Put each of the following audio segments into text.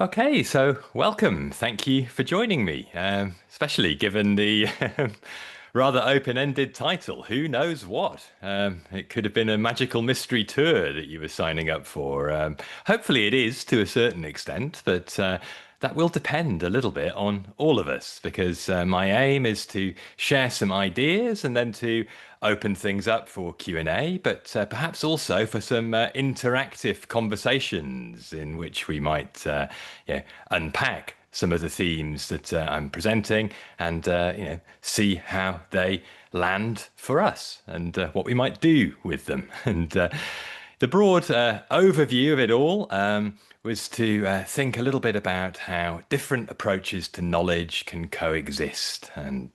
Okay, so welcome. Thank you for joining me, especially given the rather open-ended title. Who knows what? It could have been a magical mystery tour that you were signing up for. Hopefully, it is to a certain extent, but that will depend a little bit on all of us because my aim is to share some ideas and then to open things up for Q&A, but perhaps also for some interactive conversations in which we might unpack some of the themes that I'm presenting and see how they land for us and what we might do with them. And the broad overview of it all was to think a little bit about how different approaches to knowledge can coexist. And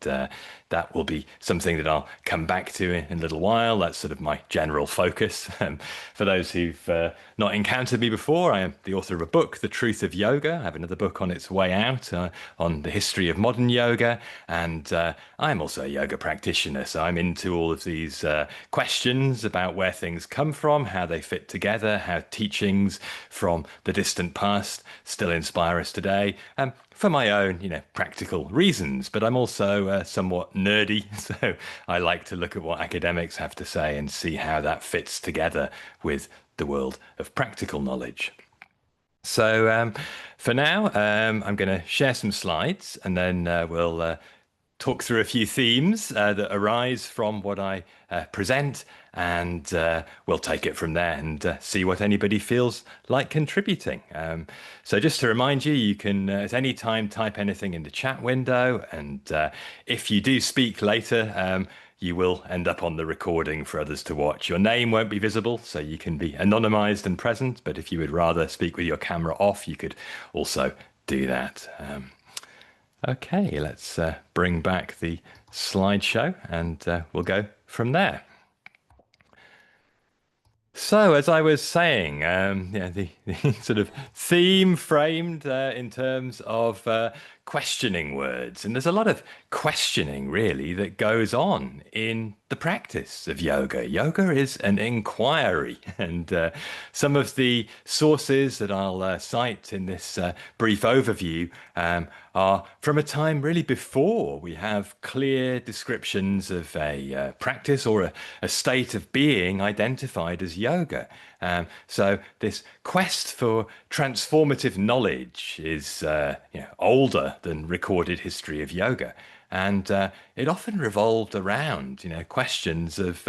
that will be something that I'll come back to in a little while. That's sort of my general focus. For those who've not encountered me before, I am the author of a book, The Truth of Yoga. I have another book on its way out on the history of modern yoga. And I'm also a yoga practitioner. So I'm into all of these questions about where things come from, how they fit together, how teachings from the distant past still inspire us today. For my own, practical reasons, but I'm also somewhat nerdy, so I like to look at what academics have to say and see how that fits together with the world of practical knowledge. So for now, I'm going to share some slides and then we'll talk through a few themes that arise from what I present, and we'll take it from there and see what anybody feels like contributing. So just to remind you, you can at any time type anything in the chat window, and if you do speak later, you will end up on the recording for others to watch. Your name won't be visible, so you can be anonymized and present, but if you would rather speak with your camera off, you could also do that. Okay, let's bring back the slideshow and we'll go from there. So, as I was saying, the sort of theme framed in terms of questioning words. And there's a lot of questioning, really, that goes on in the practice of yoga. Yoga is an inquiry. And some of the sources that I'll cite in this brief overview are from a time really before we have clear descriptions of a practice or a state of being identified as yoga. So this quest for transformative knowledge is older than recorded history of yoga. And it often revolved around, questions of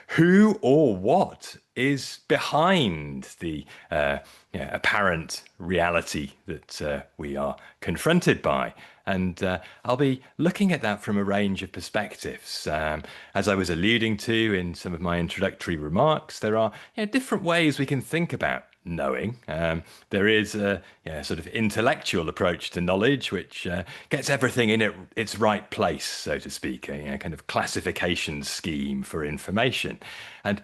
who or what is behind the apparent reality that we are confronted by. And I'll be looking at that from a range of perspectives. As I was alluding to in some of my introductory remarks, there are different ways we can think about knowing. There is a sort of intellectual approach to knowledge, which gets everything in its right place, so to speak, a kind of classification scheme for information. And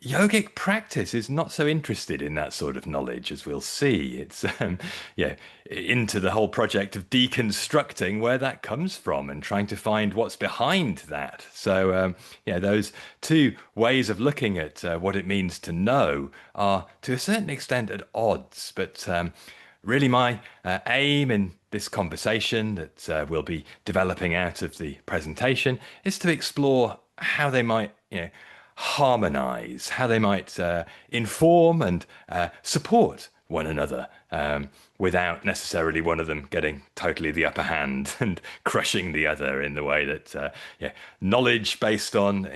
yogic practice is not so interested in that sort of knowledge, as we'll see. It's into the whole project of deconstructing where that comes from and trying to find what's behind that. So those two ways of looking at what it means to know are to a certain extent at odds. But really my aim in this conversation that we'll be developing out of the presentation is to explore how they might harmonize, how they might inform and support one another without necessarily one of them getting totally the upper hand and crushing the other in the way that knowledge based on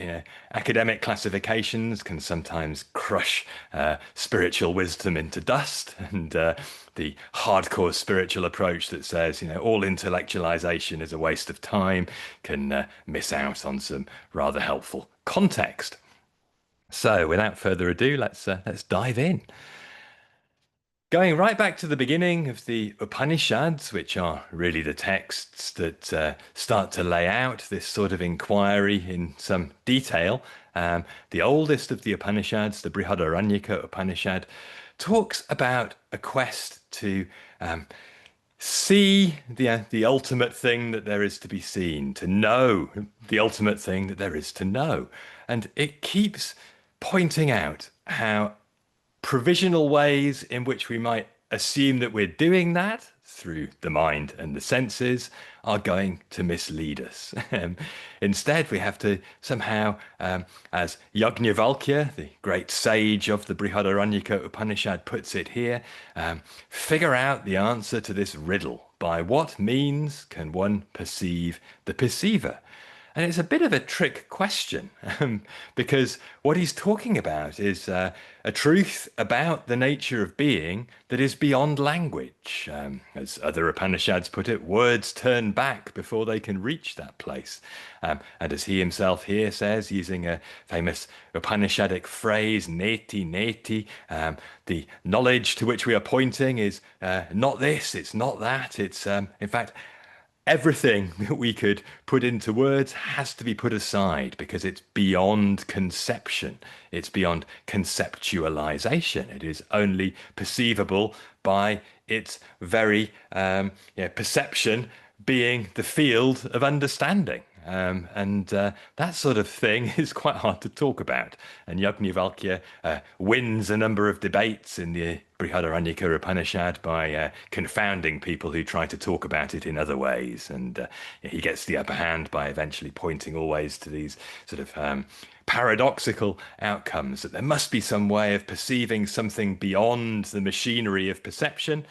academic classifications can sometimes crush spiritual wisdom into dust, and the hardcore spiritual approach that says all intellectualization is a waste of time can miss out on some rather helpful context. So, without further ado, let's dive in. Going right back to the beginning of the Upanishads, which are really the texts that start to lay out this sort of inquiry in some detail. The oldest of the Upanishads, the Brihadaranyaka Upanishad, talks about a quest to see the ultimate thing that there is to be seen, to know the ultimate thing that there is to know. And it keeps pointing out how provisional ways in which we might assume that we're doing that through the mind and the senses are going to mislead us. Instead, we have to somehow, as Yajnavalkya, the great sage of the Brihadaranyaka Upanishad, puts it here, figure out the answer to this riddle. By what means can one perceive the perceiver? And it's a bit of a trick question because what he's talking about is a truth about the nature of being that is beyond language. As other Upanishads put it, words turn back before they can reach that place. And as he himself here says, using a famous Upanishadic phrase, neti, neti, the knowledge to which we are pointing is not this, it's not that, it's in fact, everything that we could put into words has to be put aside because it's beyond conception. It's beyond conceptualization. It is only perceivable by its very perception being the field of understanding. And that sort of thing is quite hard to talk about. And Yajnavalkya wins a number of debates in the Brihadaranyaka Upanishad by confounding people who try to talk about it in other ways. And he gets the upper hand by eventually pointing always to these sort of paradoxical outcomes, that there must be some way of perceiving something beyond the machinery of perception,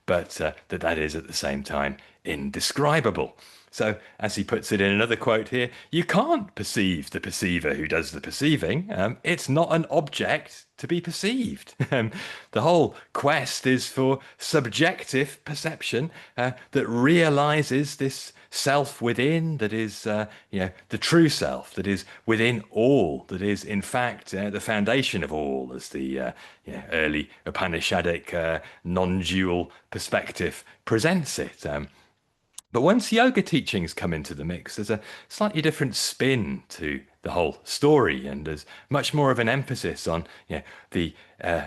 but that is at the same time indescribable. So, as he puts it in another quote here, you can't perceive the perceiver who does the perceiving. It's not an object to be perceived. The whole quest is for subjective perception that realizes this self within, that is, the true self, that is within all, that is, in fact, the foundation of all, as the early Upanishadic non-dual perspective presents it. But once yoga teachings come into the mix, there's a slightly different spin to the whole story, and there's much more of an emphasis on the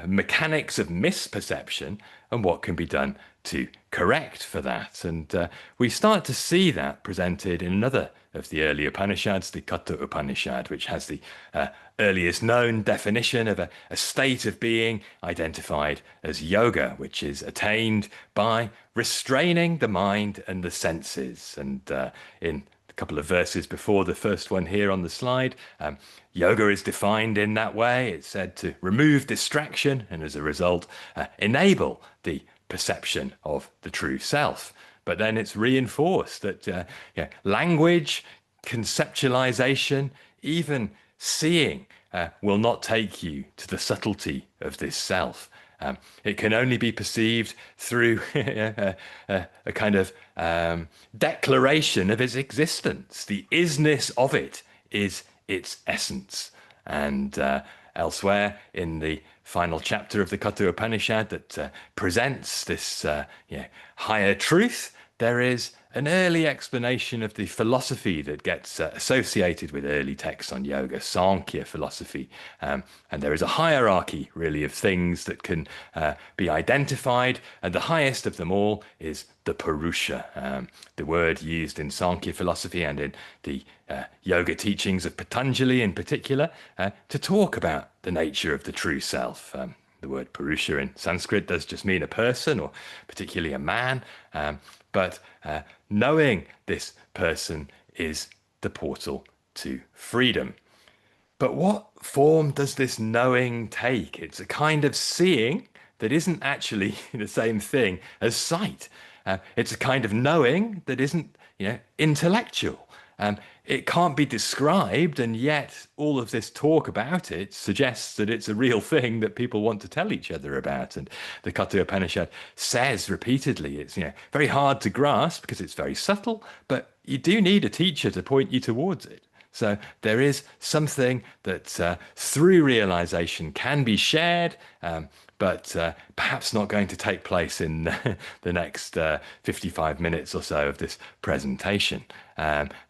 mechanics of misperception and what can be done to correct for that. And we start to see that presented in another of the early Upanishads, the Katha Upanishad, which has the earliest known definition of a state of being identified as yoga, which is attained by restraining the mind and the senses. And in a couple of verses before the first one here on the slide, yoga is defined in that way. It's said to remove distraction and as a result enable the perception of the true self. But then it's reinforced that language, conceptualization, even seeing will not take you to the subtlety of this self. It can only be perceived through a kind of declaration of its existence. The isness of it is its essence. And elsewhere in the final chapter of the Katha Upanishad that presents this higher truth, there is an early explanation of the philosophy that gets associated with early texts on yoga, Sankhya philosophy. And there is a hierarchy, really, of things that can be identified. And the highest of them all is the Purusha, the word used in Sankhya philosophy and in the yoga teachings of Patanjali in particular, to talk about the nature of the true self. The word Purusha in Sanskrit does just mean a person, or particularly a man. But knowing this person is the portal to freedom. But what form does this knowing take? It's a kind of seeing that isn't actually the same thing as sight. It's a kind of knowing that isn't, intellectual. It can't be described, and yet all of this talk about it suggests that it's a real thing that people want to tell each other about. And the Katha Upanishad says repeatedly, it's very hard to grasp because it's very subtle, but you do need a teacher to point you towards it. So there is something that through realization can be shared, but perhaps not going to take place in the next 55 minutes or so of this presentation.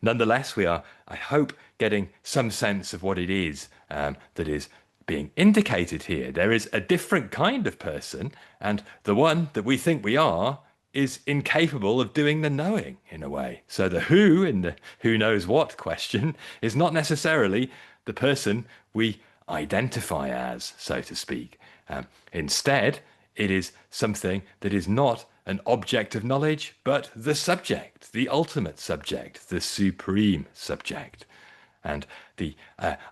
Nonetheless, we are, I hope, getting some sense of what it is that is being indicated here. There is a different kind of person, and the one that we think we are is incapable of doing the knowing in a way. So the who in the who knows what question is not necessarily the person we identify as, so to speak. Instead, it is something that is not an object of knowledge, but the subject, the ultimate subject, the supreme subject. And the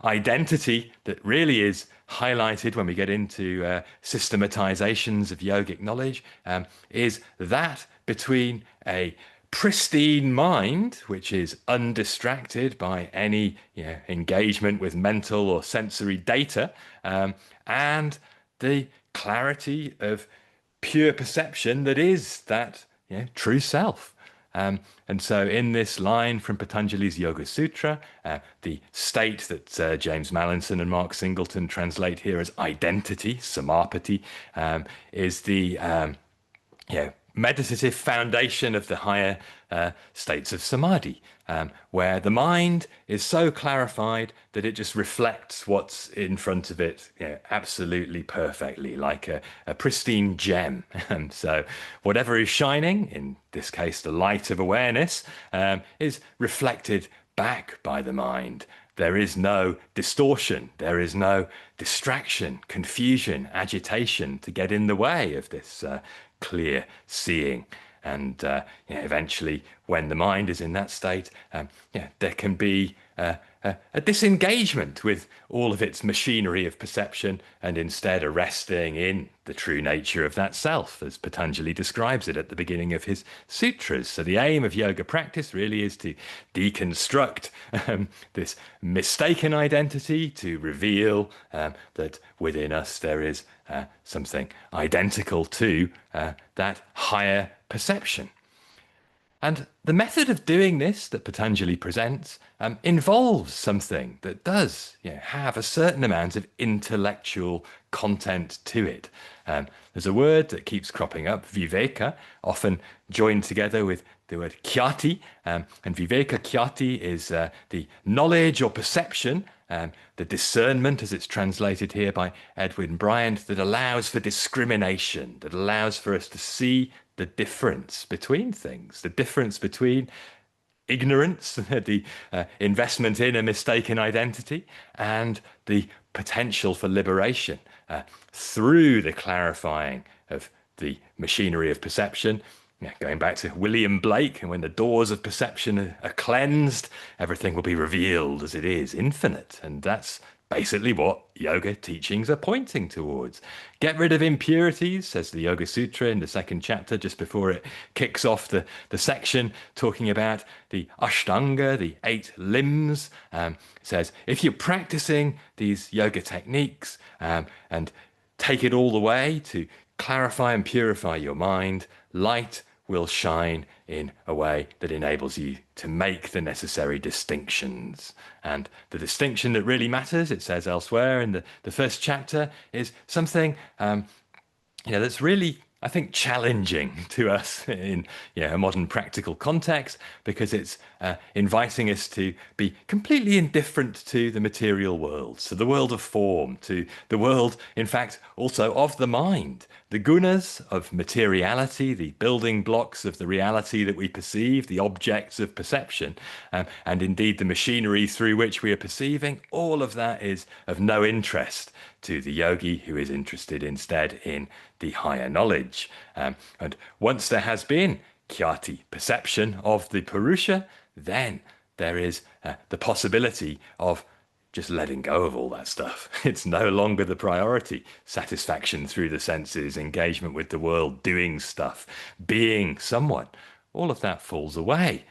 identity that really is highlighted when we get into systematizations of yogic knowledge is that between a pristine mind, which is undistracted by any engagement with mental or sensory data, and the clarity of pure perception that is that true self. And so, in this line from Patanjali's Yoga Sutra, the state that James Mallinson and Mark Singleton translate here as identity, samapati, is the meditative foundation of the higher states of samadhi, where the mind is so clarified that it just reflects what's in front of it absolutely perfectly, like a pristine gem. And so whatever is shining, in this case the light of awareness, is reflected back by the mind. There is no distortion, there is no distraction, confusion, agitation to get in the way of this clear seeing. And eventually, when the mind is in that state, there can be a disengagement with all of its machinery of perception, and instead a resting in the true nature of that self, as Patanjali describes it at the beginning of his sutras. So the aim of yoga practice really is to deconstruct this mistaken identity, to reveal that within us there is something identical to that higher perception. And the method of doing this that Patanjali presents involves something that does have a certain amount of intellectual content to it. There's a word that keeps cropping up, viveka, often joined together with the word khyati. And viveka khyati is the knowledge or perception, the discernment, as it's translated here by Edwin Bryant, that allows for discrimination, that allows for us to see the difference between things, the difference between ignorance, the investment in a mistaken identity, and the potential for liberation through the clarifying of the machinery of perception. Going back to William Blake, and when the doors of perception are cleansed, everything will be revealed as it is, infinite. And that's basically what yoga teachings are pointing towards. Get rid of impurities, says the Yoga Sutra in the second chapter, just before it kicks off the section talking about the Ashtanga, the 8 limbs. It says, if you're practicing these yoga techniques and take it all the way to clarify and purify your mind, light will shine in a way that enables you to make the necessary distinctions. And the distinction that really matters, it says elsewhere in the first chapter, is something that's really, I think, challenging to us in a modern practical context, because it's inviting us to be completely indifferent to the material world, to the world of form, to the world, in fact, also of the mind. The gunas of materiality, the building blocks of the reality that we perceive, the objects of perception, and indeed the machinery through which we are perceiving, all of that is of no interest to the yogi, who is interested instead in the higher knowledge. And once there has been khyati, perception of the Purusha, then there is the possibility of just letting go of all that stuff. It's no longer the priority. Satisfaction through the senses, engagement with the world, doing stuff, being someone, all of that falls away.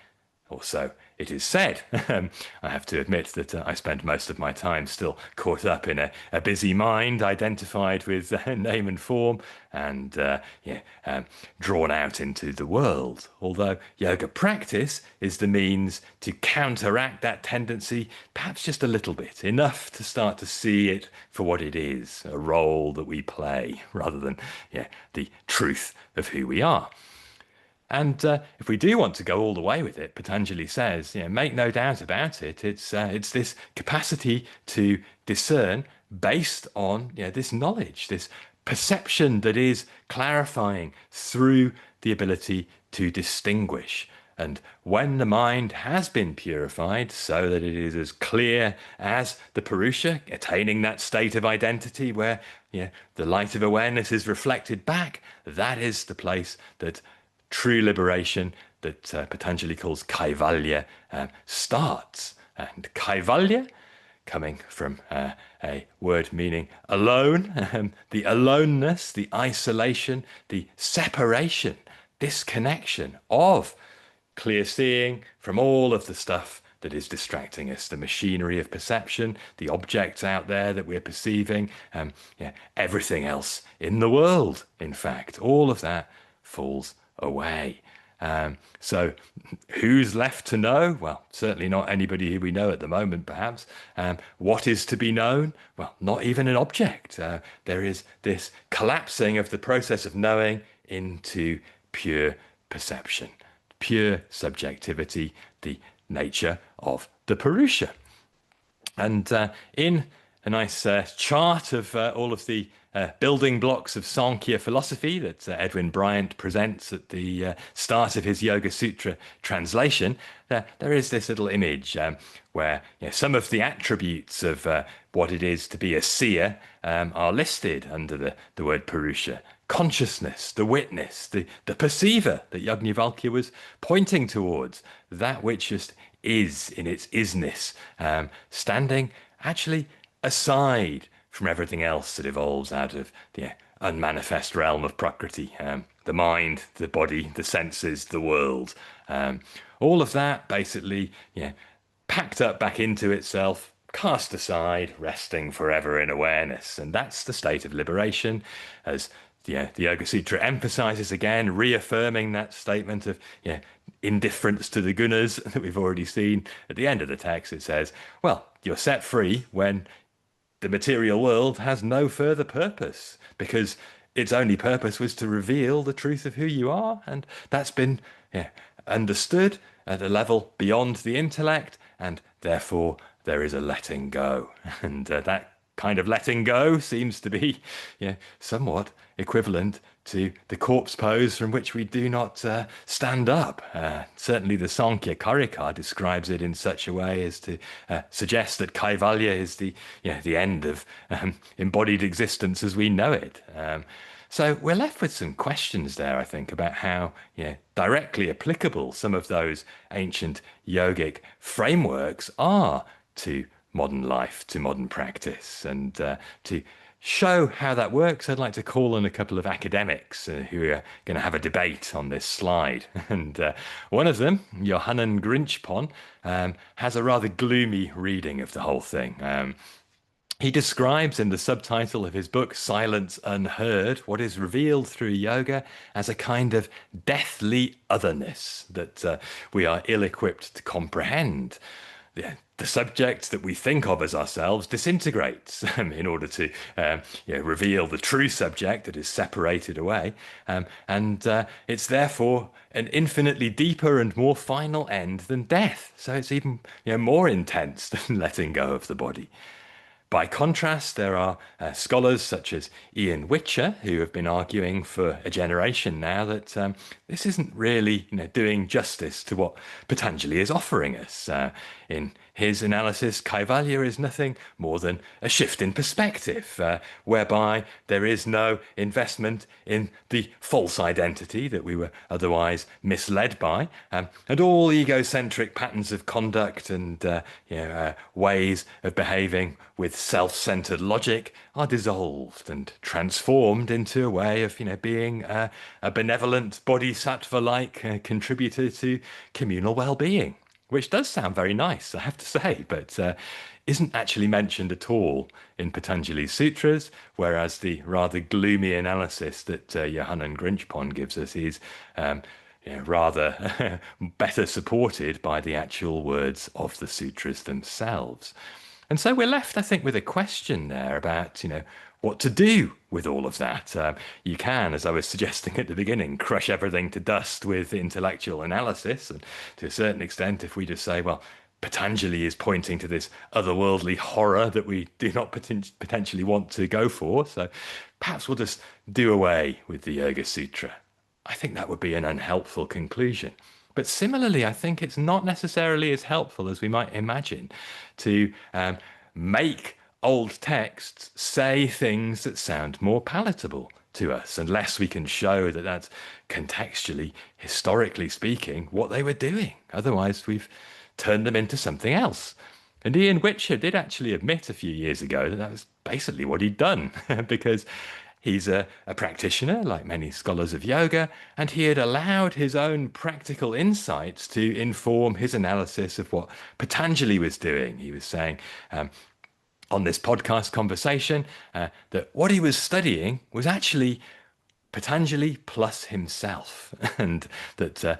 Or so it is said. I have to admit that I spend most of my time still caught up in a busy mind, identified with name and form, and drawn out into the world. Although yoga practice is the means to counteract that tendency, perhaps just a little bit, enough to start to see it for what it is, a role that we play, rather than the truth of who we are. And if we do want to go all the way with it, Patanjali says, make no doubt about it. It's this capacity to discern based on this knowledge, this perception that is clarifying through the ability to distinguish. And when the mind has been purified so that it is as clear as the Purusha, attaining that state of identity where the light of awareness is reflected back, that is the place that true liberation, that Patanjali calls Kaivalya, starts. And Kaivalya, coming from a word meaning alone, the aloneness, the isolation, the separation, disconnection of clear seeing from all of the stuff that is distracting us, the machinery of perception, the objects out there that we're perceiving, everything else in the world, in fact, all of that falls away. So who's left to know? Well, certainly not anybody who we know at the moment, perhaps. What is to be known? Well, not even an object. There is this collapsing of the process of knowing into pure perception, pure subjectivity, the nature of the Purusha. And in a nice chart of all of the building blocks of Sankhya philosophy that Edwin Bryant presents at the start of his Yoga Sutra translation, there is this little image where some of the attributes of what it is to be a seer are listed under the word Purusha. Consciousness, the witness, the perceiver that Yajnavalkya was pointing towards, that which just is in its isness, standing actually aside from everything else that evolves out of the unmanifest realm of Prakriti, the mind, the body, the senses, the world. All of that basically packed up back into itself, cast aside, resting forever in awareness. And that's the state of liberation, as the Yoga Sutra emphasizes again, reaffirming that statement of indifference to the gunas that we've already seen. At the end of the text, it says, well, you're set free when the material world has no further purpose, because its only purpose was to reveal the truth of who you are. And that's been understood at a level beyond the intellect, and therefore there is a letting go. And that kind of letting go seems to be somewhat equivalent to the corpse pose from which we do not stand up. Certainly the Sankhya Karika describes it in such a way as to suggest that Kaivalya is the end of embodied existence as we know it. So we're left with some questions there, I think, about how directly applicable some of those ancient yogic frameworks are to modern life, to modern practice. And to show how that works, I'd like to call on a couple of academics who are going to have a debate on this slide. And one of them, Johannan Grinchpon, has a rather gloomy reading of the whole thing. He describes in the subtitle of his book, Silence Unheard, what is revealed through yoga as a kind of deathly otherness that we are ill-equipped to comprehend. The subject that we think of as ourselves disintegrates in order to reveal the true subject that is separated away. And it's therefore an infinitely deeper and more final end than death. So it's even more intense than letting go of the body. By contrast, there are scholars such as Ian Witcher who have been arguing for a generation now that this isn't really doing justice to what Patanjali is offering us. In his analysis, Kaivalya is nothing more than a shift in perspective, whereby there is no investment in the false identity that we were otherwise misled by, and all egocentric patterns of conduct and ways of behaving with self-centered logic are dissolved and transformed into a way of being a benevolent bodhisattva-like contributor to communal well-being. Which does sound very nice, I have to say, but isn't actually mentioned at all in Patanjali's sutras, whereas the rather gloomy analysis that Johannan Grinchpon gives us is rather better supported by the actual words of the sutras themselves. And so we're left, I think, with a question there about, what to do with all of that. You can, as I was suggesting at the beginning, crush everything to dust with intellectual analysis. And to a certain extent, if we just say, well, Patanjali is pointing to this otherworldly horror that we do not potentially want to go for, so perhaps we'll just do away with the Yoga Sutra. I think that would be an unhelpful conclusion. But similarly, I think it's not necessarily as helpful as we might imagine to make old texts say things that sound more palatable to us, unless we can show that that's contextually, historically speaking, what they were doing. Otherwise, we've turned them into something else. And Ian Whicher did actually admit a few years ago that that was basically what he'd done, because he's a practitioner, like many scholars of yoga, and he had allowed his own practical insights to inform his analysis of what Patanjali was doing. He was saying, on this podcast conversation, that what he was studying was actually Patanjali plus himself, and that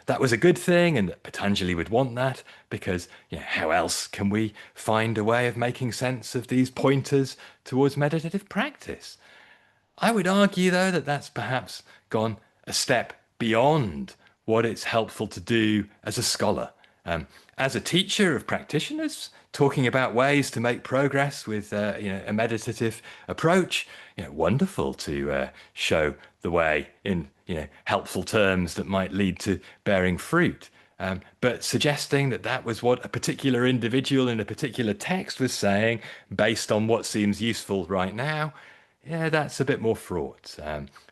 that was a good thing, and that Patanjali would want that because how else can we find a way of making sense of these pointers towards meditative practice? I would argue, though, that that's perhaps gone a step beyond what it's helpful to do as a scholar. As a teacher of practitioners, talking about ways to make progress with a meditative approach, wonderful to show the way in helpful terms that might lead to bearing fruit. But suggesting that that was what a particular individual in a particular text was saying based on what seems useful right now, yeah, that's a bit more fraught.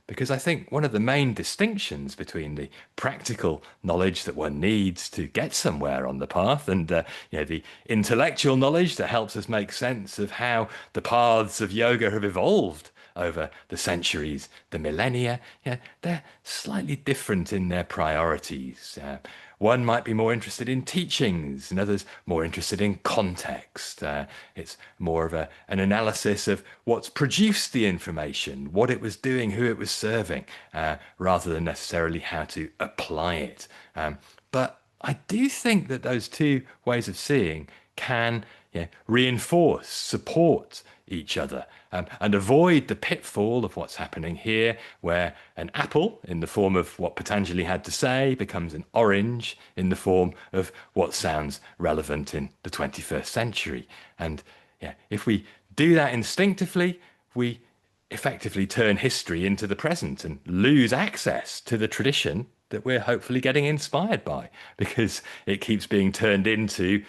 Because I think one of the main distinctions between the practical knowledge that one needs to get somewhere on the path and the intellectual knowledge that helps us make sense of how the paths of yoga have evolved over the centuries, the millennia, they're slightly different in their priorities. One might be more interested in teachings, and others more interested in context. It's more of an analysis of what's produced the information, what it was doing, who it was serving, rather than necessarily how to apply it. But I do think that those two ways of seeing can reinforce, support each other, and avoid the pitfall of what's happening here, where an apple in the form of what Patanjali had to say becomes an orange in the form of what sounds relevant in the 21st century. And if we do that instinctively, we effectively turn history into the present and lose access to the tradition that we're hopefully getting inspired by, because it keeps being turned into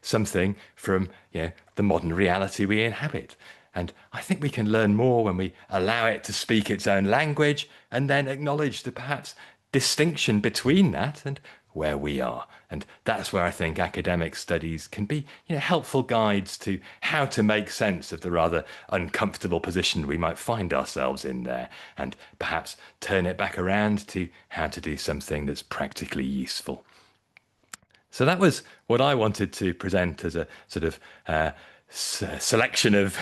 something from the modern reality we inhabit. And I think we can learn more when we allow it to speak its own language and then acknowledge the perhaps distinction between that and where we are. And that's where I think academic studies can be helpful guides to how to make sense of the rather uncomfortable position we might find ourselves in there, and perhaps turn it back around to how to do something that's practically useful. So that was what I wanted to present as a sort of selection of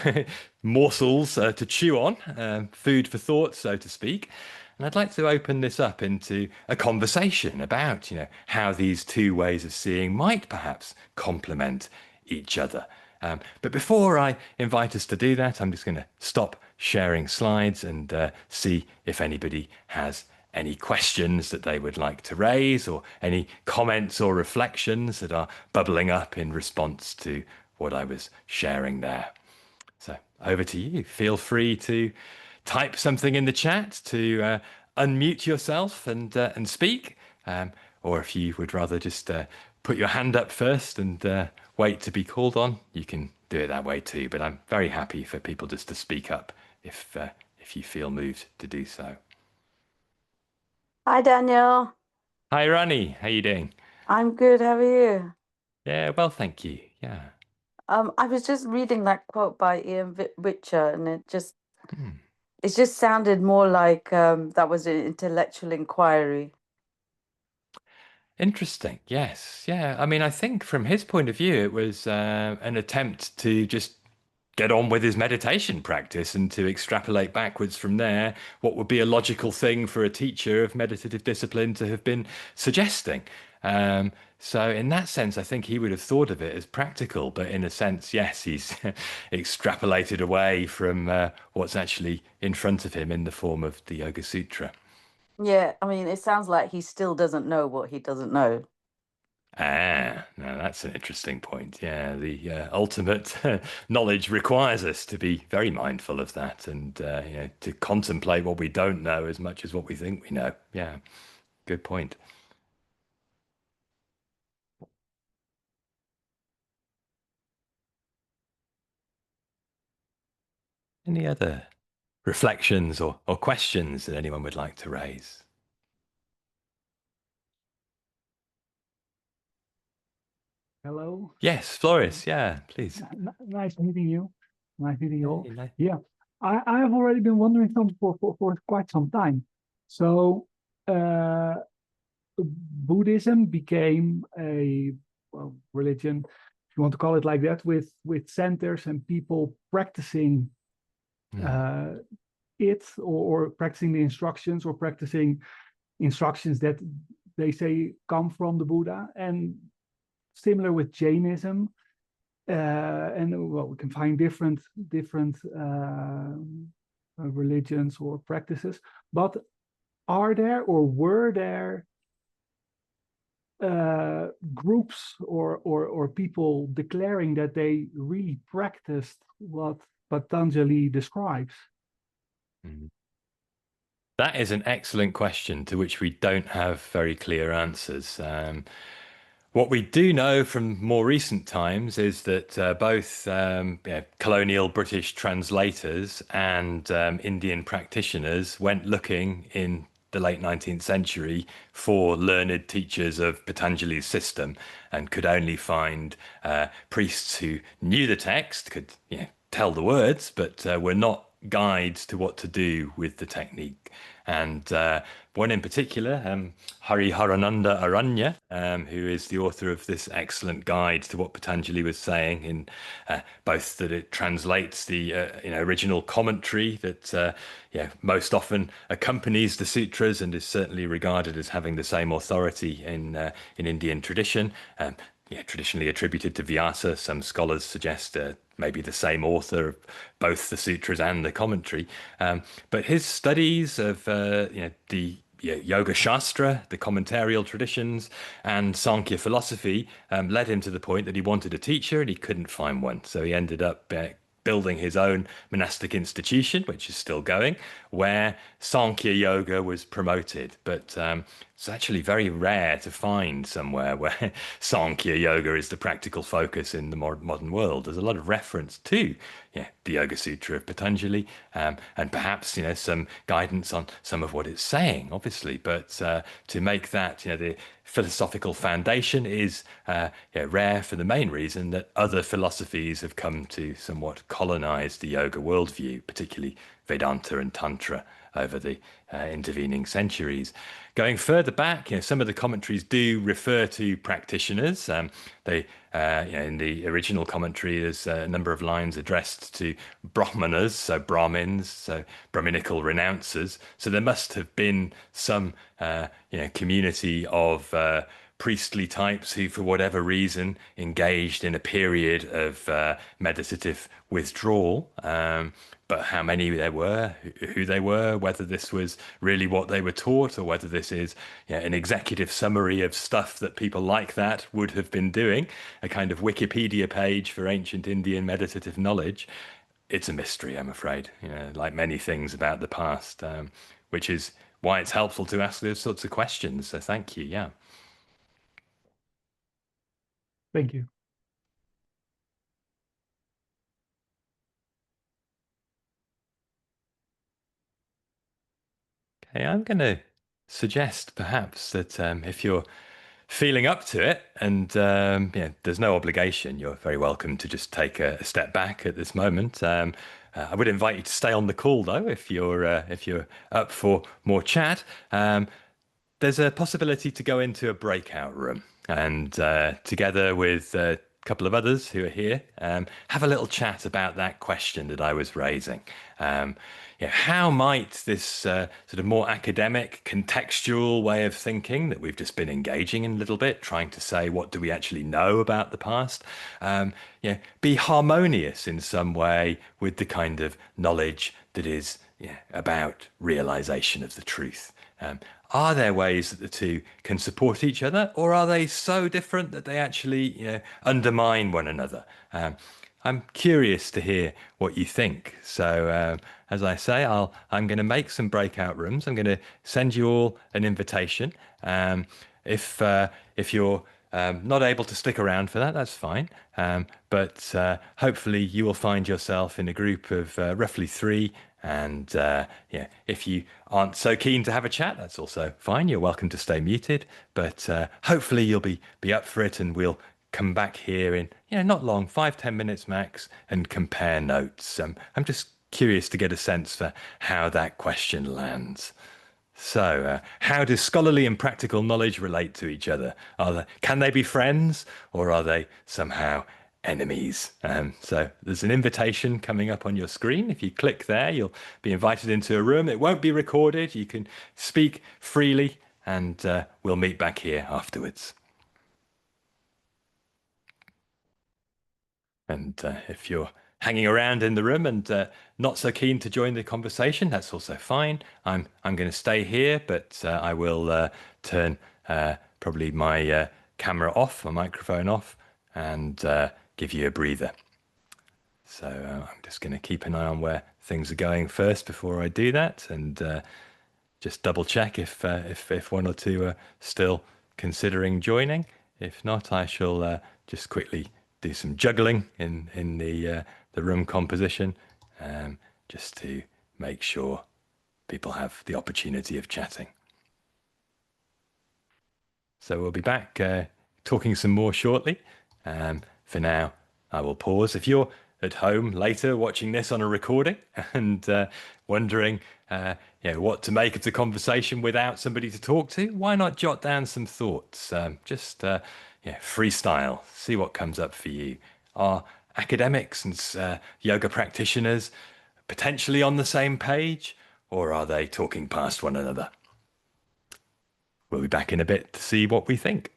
morsels to chew on, food for thought, so to speak. And I'd like to open this up into a conversation about, how these two ways of seeing might perhaps complement each other. But before I invite us to do that, I'm just going to stop sharing slides and see if anybody has any questions that they would like to raise, or any comments or reflections that are bubbling up in response to what I was sharing there. So over to you. Feel free to type something in the chat, to unmute yourself and speak, or if you would rather just put your hand up first and wait to be called on, you can do it that way too. But I'm very happy for people just to speak up if you feel moved to do so. Hi, Daniel. Hi, Ronnie. How you doing? I'm good. How are you? Yeah, well, thank you. Yeah. I was just reading that quote by Ian Whicher, and Hmm. it just sounded more like that was an intellectual inquiry. Interesting. Yes. Yeah. I mean, I think from his point of view, it was an attempt to just get on with his meditation practice and to extrapolate backwards from there what would be a logical thing for a teacher of meditative discipline to have been suggesting. So in that sense, I think he would have thought of it as practical, but in a sense, yes, he's extrapolated away from what's actually in front of him in the form of the Yoga Sutra. Yeah, I mean, it sounds like he still doesn't know what he doesn't know. Ah, now that's an interesting point. Yeah, the ultimate knowledge requires us to be very mindful of that, and to contemplate what we don't know as much as what we think we know. Yeah, good point. Any other reflections or questions that anyone would like to raise? Hello. Yes, Floris. Yeah, please. Nice meeting you. Nice meeting you all. Hey, no. Yeah, I have already been wondering something for quite some time. So, uh, Buddhism became a, well, religion, if you want to call it like that, with centers and people practicing Hmm. uh, it, or practicing the instructions, or practicing instructions that they say come from the Buddha. And similar with Jainism, and well, we can find different religions or practices. But are there, or were there, groups, or people declaring that they really practiced what Patanjali describes? Hmm. That is an excellent question to which we don't have very clear answers. What we do know from more recent times is that both colonial British translators and Indian practitioners went looking in the late 19th century for learned teachers of Patanjali's system and could only find priests who knew the text, could tell the words, but were not guides to what to do with the technique. And one in particular, Hari Harananda Aranya, who is the author of this excellent guide to what Patanjali was saying, in both that it translates the original commentary that most often accompanies the sutras and is certainly regarded as having the same authority in Indian tradition. Traditionally attributed to Vyasa. Some scholars suggest maybe the same author of both the sutras and the commentary. But his studies of the Yoga Shastra, the commentarial traditions, and Sankhya philosophy led him to the point that he wanted a teacher and he couldn't find one. So he ended up building his own monastic institution, which is still going, where Sankhya Yoga was promoted. But it's actually very rare to find somewhere where Sankhya Yoga is the practical focus in the modern world. There's a lot of reference to the Yoga Sutra of Patanjali, and perhaps some guidance on some of what it's saying, obviously. But to make that the philosophical foundation is rare for the main reason that other philosophies have come to somewhat colonize the yoga worldview, particularly Vedanta and Tantra over the intervening centuries. Going further back, some of the commentaries do refer to practitioners. They, in the original commentary, there's a number of lines addressed to Brahmanas, so Brahmins, so Brahminical renouncers. So there must have been some, community of priestly types who, for whatever reason, engaged in a period of meditative withdrawal. But how many there were, who they were, whether this was really what they were taught, or whether this is an executive summary of stuff that people like that would have been doing, a kind of Wikipedia page for ancient Indian meditative knowledge, it's a mystery, I'm afraid, like many things about the past, which is why it's helpful to ask those sorts of questions. So thank you. Yeah. Thank you. Okay, I'm going to suggest perhaps that if you're feeling up to it, and there's no obligation, you're very welcome to just take a step back at this moment. I would invite you to stay on the call though, if you're up for more chat. There's a possibility to go into a breakout room and together with a couple of others who are here, have a little chat about that question that I was raising. How might this sort of more academic, contextual way of thinking that we've just been engaging in a little bit, trying to say what do we actually know about the past, be harmonious in some way with the kind of knowledge that is about realization of the truth? Are there ways that the two can support each other, or are they so different that they actually, undermine one another? I'm curious to hear what you think. So, as I say, I'm going to make some breakout rooms. I'm going to send you all an invitation. If you're not able to stick around for that, that's fine. But hopefully you will find yourself in a group of roughly three. And yeah, if you aren't so keen to have a chat, that's also fine. You're welcome to stay muted. But hopefully you'll be up for it, and we'll come back here in not long, 5-10 minutes max, and compare notes. I'm just curious to get a sense for how that question lands. So, how do scholarly and practical knowledge relate to each other? Can they be friends, or are they somehow enemies? So, there's an invitation coming up on your screen. If you click there, you'll be invited into a room. It won't be recorded. You can speak freely, and we'll meet back here afterwards. And if you're hanging around in the room and not so keen to join the conversation, that's also fine. I'm going to stay here, but I will turn probably my camera off, my microphone off, and give you a breather. So I'm just going to keep an eye on where things are going first before I do that, and just double check if one or two are still considering joining. If not, I shall just quickly do some juggling in the room composition, just to make sure people have the opportunity of chatting. So we'll be back talking some more shortly. For now, I will pause. If you're at home later watching this on a recording and wondering what to make of the conversation without somebody to talk to, why not jot down some thoughts? Just freestyle, see what comes up for you. Are academics and yoga practitioners potentially on the same page, or are they talking past one another? We'll be back in a bit to see what we think.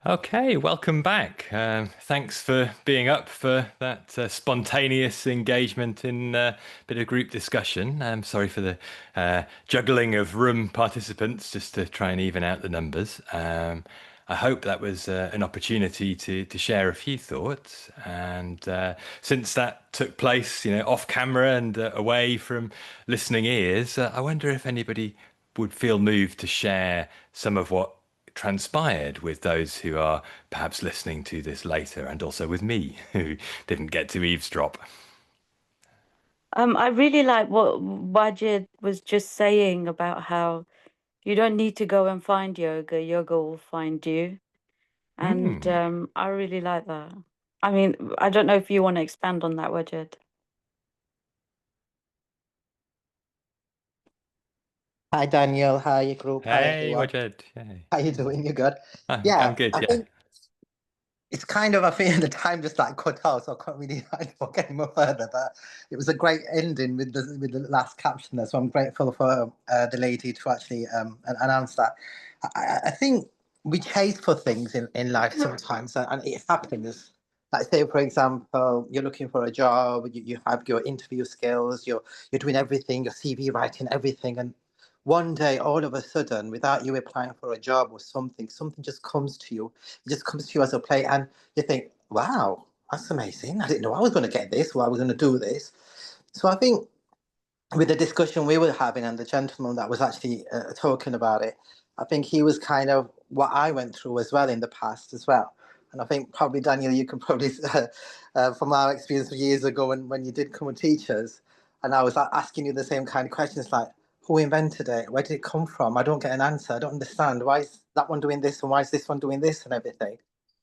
Okay, welcome back. Thanks for being up for that spontaneous engagement in a bit of group discussion. I'm sorry for the juggling of room participants, just to try and even out the numbers. I hope that was an opportunity to share a few thoughts. And since that took place, off camera and away from listening ears, I wonder if anybody would feel moved to share some of what transpired with those who are perhaps listening to this later, and also with me, who didn't get to eavesdrop. I really like what Wajid was just saying about how you don't need to go and find yoga, yoga will find you. And I really like that. I mean, I don't know if you want to expand on that, Wajid. Hi Daniel, hi group, hi Hey, everyone. Wajid. Hey. How you doing? You good? I'm good, I yeah. think it's kind of, I think the time just like cut out, so I can't really get any more further. But it was a great ending with the last caption there, so I'm grateful for the lady to actually announce that. I think we chase for things in life sometimes, and it happens. Like say, for example, you're looking for a job, you have your interview skills, you're doing everything, your CV writing, everything, and one day, all of a sudden, without you applying for a job or something just comes to you. It just comes to you as a play, and you think, "Wow, that's amazing! I didn't know I was going to get this, or I was going to do this." So I think with the discussion we were having and the gentleman that was actually talking about it, I think he was kind of what I went through as well in the past as well. And I think probably Daniel, you can probably, from our experience years ago when you did come and teach us, and I was asking you the same kind of questions like, who invented it? Where did it come from? I don't get an answer. I don't understand. Why is that one doing this and why is this one doing this and everything?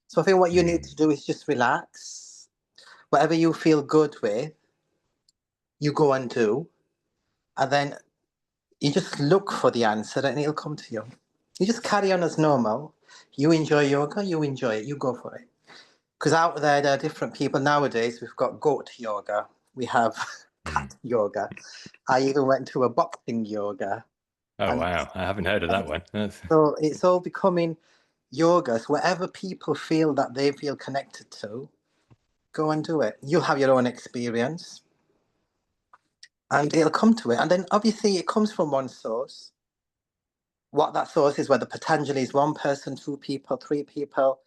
So I think what you need to do is just relax. Whatever you feel good with, you go and do. And then you just look for the answer and it'll come to you. You just carry on as normal. You enjoy yoga, you enjoy it, you go for it. Because out there are different people nowadays. We've got goat yoga, we have cat yoga. I even went to a boxing yoga. Oh, And wow. I haven't heard of that one. so it's all becoming yogas. Wherever people feel that they feel connected to, go and do it. You'll have your own experience and it'll come to it. And then obviously it comes from one source. What that source is, whether Patanjali is one person, two people, three people,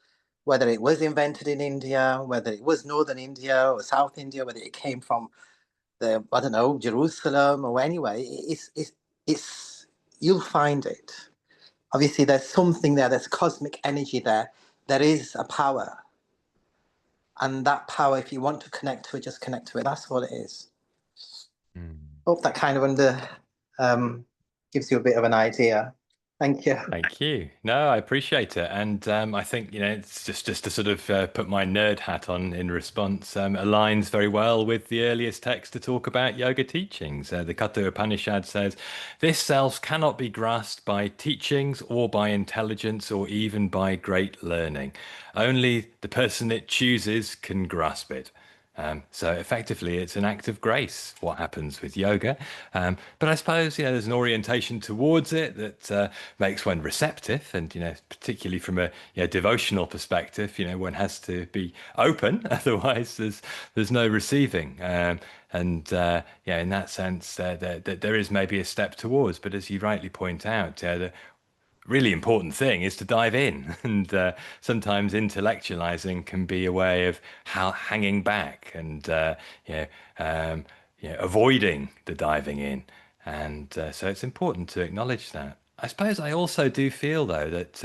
whether it was invented in India, whether it was Northern India or South India, whether it came from I don't know, Jerusalem or anyway, it's you'll find it. Obviously, there's something there, there's cosmic energy there. There is a power. And that power, if you want to connect to it, just connect to it. That's what it is. Hope that kind of gives you a bit of an idea. Thank you. Thank you. No, I appreciate it. And I think, it's just to sort of put my nerd hat on in response, aligns very well with the earliest text to talk about yoga teachings. The Katha Upanishad says, this self cannot be grasped by teachings or by intelligence or even by great learning. Only the person it chooses can grasp it. So effectively, it's an act of grace, what happens with yoga. But I suppose, there's an orientation towards it that makes one receptive. And, particularly from a devotional perspective, one has to be open. Otherwise, there's no receiving. In that sense, there is maybe a step towards. But as you rightly point out, the really important thing is to dive in, and sometimes intellectualizing can be a way of hanging back and avoiding the diving in, and so it's important to acknowledge that. I suppose I also do feel though that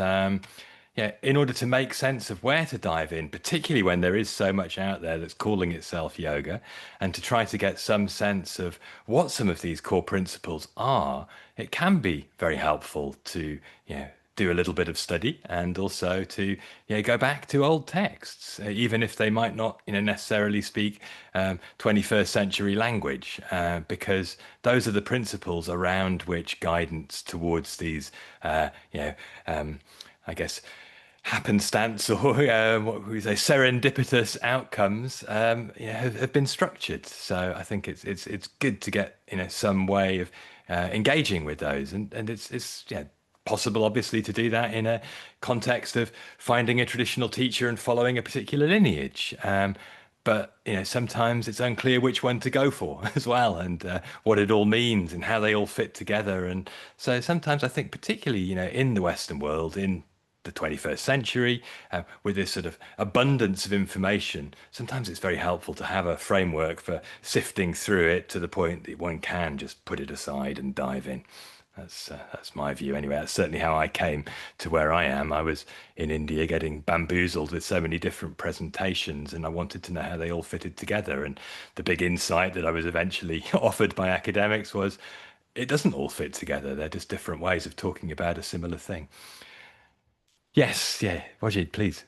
in order to make sense of where to dive in, particularly when there is so much out there that's calling itself yoga, and to try to get some sense of what some of these core principles are, it can be very helpful to, do a little bit of study, and also to go back to old texts, even if they might not necessarily speak 21st century language, because those are the principles around which guidance towards these I guess happenstance, or what we say, serendipitous outcomes, have been structured. So I think it's good to get some way of engaging with those, and it's possible, obviously, to do that in a context of finding a traditional teacher and following a particular lineage. But sometimes it's unclear which one to go for as well, and what it all means and how they all fit together. And so sometimes I think, particularly in the Western world, in the 21st century, with this sort of abundance of information, sometimes it's very helpful to have a framework for sifting through it to the point that one can just put it aside and dive in. That's my view anyway. That's certainly how I came to where I am. I was in India getting bamboozled with so many different presentations, and I wanted to know how they all fitted together. And the big insight that I was eventually offered by academics was it doesn't all fit together. They're just different ways of talking about a similar thing. Yes, yeah, Wajid, please.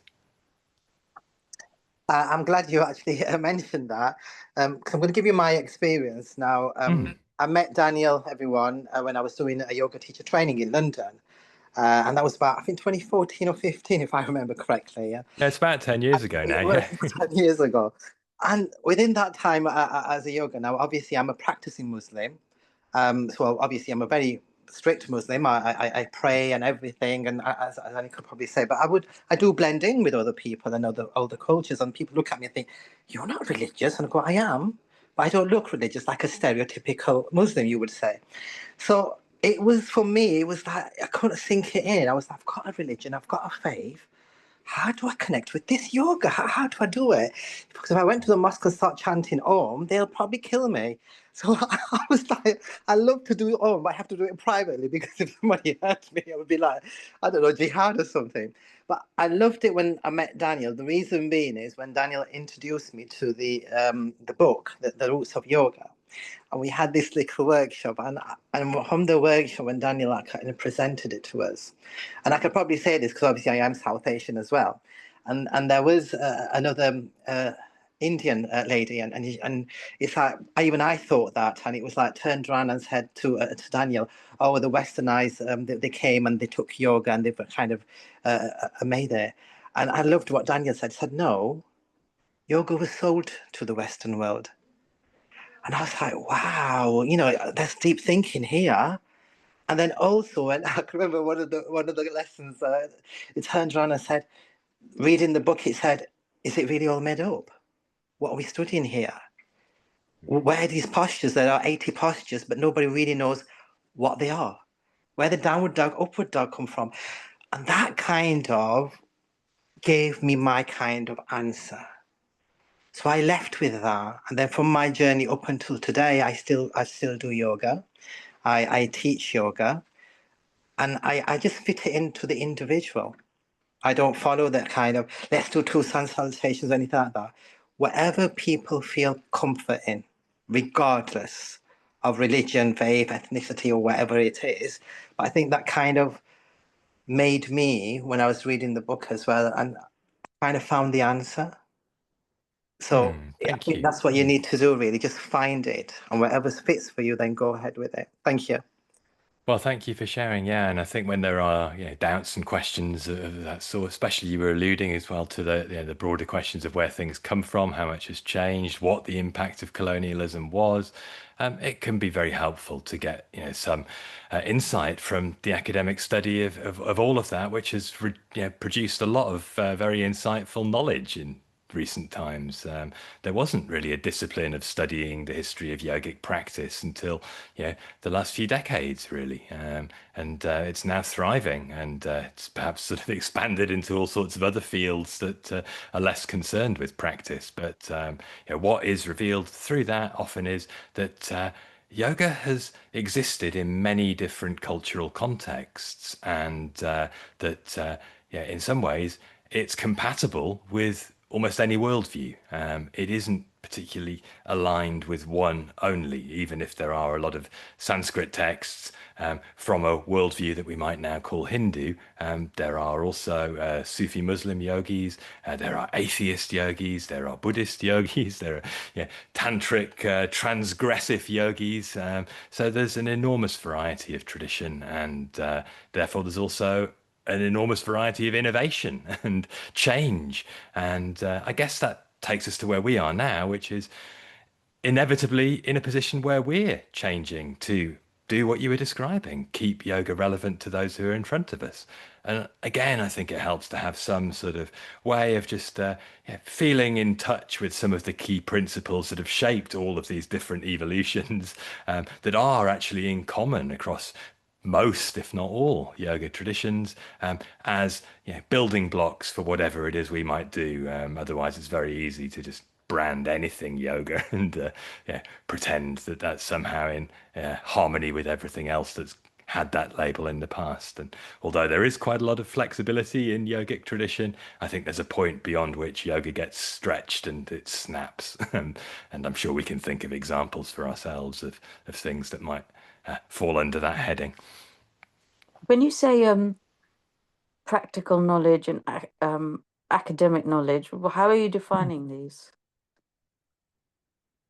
I'm glad you actually mentioned that. 'Cause I'm going to give you my experience now. I met Daniel, everyone, when I was doing a yoga teacher training in London. And that was about, I think, 2014 or 15, if I remember correctly. Yeah, it's about 10 years ago now. Yeah, 10 years ago. And within that time, as a yoga, now obviously I'm a practicing Muslim. So obviously I'm a very strict Muslim. I pray and everything, and as I could probably say, but I do blend in with other people and other cultures. And people look at me and think, "You're not religious," and I go, "I am, but I don't look religious like a stereotypical Muslim, you would say." So it was, for me, it was like I couldn't sink it in. I was like, I've got a religion, I've got a faith. How do I connect with this yoga? How do I do it? Because if I went to the mosque and start chanting Om, they'll probably kill me. So I was like, I love to do Om, but I have to do it privately, because if somebody heard me, it would be like, I don't know, jihad or something. But I loved it when I met Daniel. The reason being is when Daniel introduced me to the book, the Roots of Yoga. And we had this little workshop, and from the workshop, when Daniel kind of presented it to us, and I could probably say this because obviously I am South Asian as well, and there was another Indian lady, and it's like even I thought that, and it was like turned around and said to Daniel, "Oh, the Westernized, they came and they took yoga and they were kind of made there," and I loved what Daniel said. He said, "No, yoga was sold to the Western world." And I was like, wow, there's deep thinking here. And then also, and I can remember one of the lessons, it turned around and said, reading the book, it said, "Is it really all made up? What are we studying here? Where are these postures? There are 80 postures, but nobody really knows what they are. Where the downward dog, upward dog come from?" And that kind of gave me my kind of answer. So I left with that, and then from my journey up until today, I still do yoga. I teach yoga. and I just fit it into the individual. I don't follow that kind of let's do two sun salutations or anything like that. Whatever people feel comfort in, regardless of religion, faith, ethnicity, or whatever it is. But I think that kind of made me, when I was reading the book as well, and kind of found the answer. So I Thank think you. that's what you need to do, really. Just find it, and whatever fits for you, then go ahead with it. Thank you. Well, thank you for sharing. Yeah, and I think when there are doubts and questions of that sort, especially you were alluding as well to the broader questions of where things come from, how much has changed, what the impact of colonialism was. It can be very helpful to get some insight from the academic study of all of that, which has produced a lot of very insightful knowledge in recent times. There wasn't really a discipline of studying the history of yogic practice until the last few decades, really, and it's now thriving, and it's perhaps sort of expanded into all sorts of other fields that are less concerned with practice. But what is revealed through that often is that yoga has existed in many different cultural contexts, and in some ways, it's compatible with almost any worldview. It isn't particularly aligned with one only, even if there are a lot of Sanskrit texts from a worldview that we might now call Hindu. There are also Sufi Muslim yogis, there are atheist yogis, there are Buddhist yogis, there are tantric, transgressive yogis. So there's an enormous variety of tradition, and therefore there's also an enormous variety of innovation and change. And I guess that takes us to where we are now, which is inevitably in a position where we're changing to do what you were describing, keep yoga relevant to those who are in front of us. And again, I think it helps to have some sort of way of just feeling in touch with some of the key principles that have shaped all of these different evolutions that are actually in common across most, if not all, yoga traditions as building blocks for whatever it is we might do. Otherwise, it's very easy to just brand anything yoga and pretend that that's somehow in harmony with everything else that's had that label in the past. And although there is quite a lot of flexibility in yogic tradition, I think there's a point beyond which yoga gets stretched and it snaps. And I'm sure we can think of examples for ourselves of things that might fall under that heading. When you say practical knowledge and academic knowledge, how are you defining these?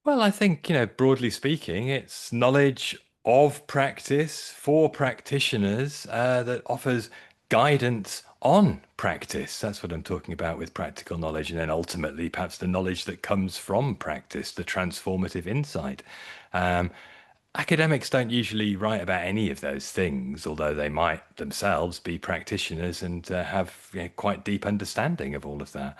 Well, I think, broadly speaking, it's knowledge of practice for practitioners that offers guidance on practice. That's what I'm talking about with practical knowledge. And then ultimately, perhaps the knowledge that comes from practice, the transformative insight. Academics don't usually write about any of those things, although they might themselves be practitioners and have quite deep understanding of all of that.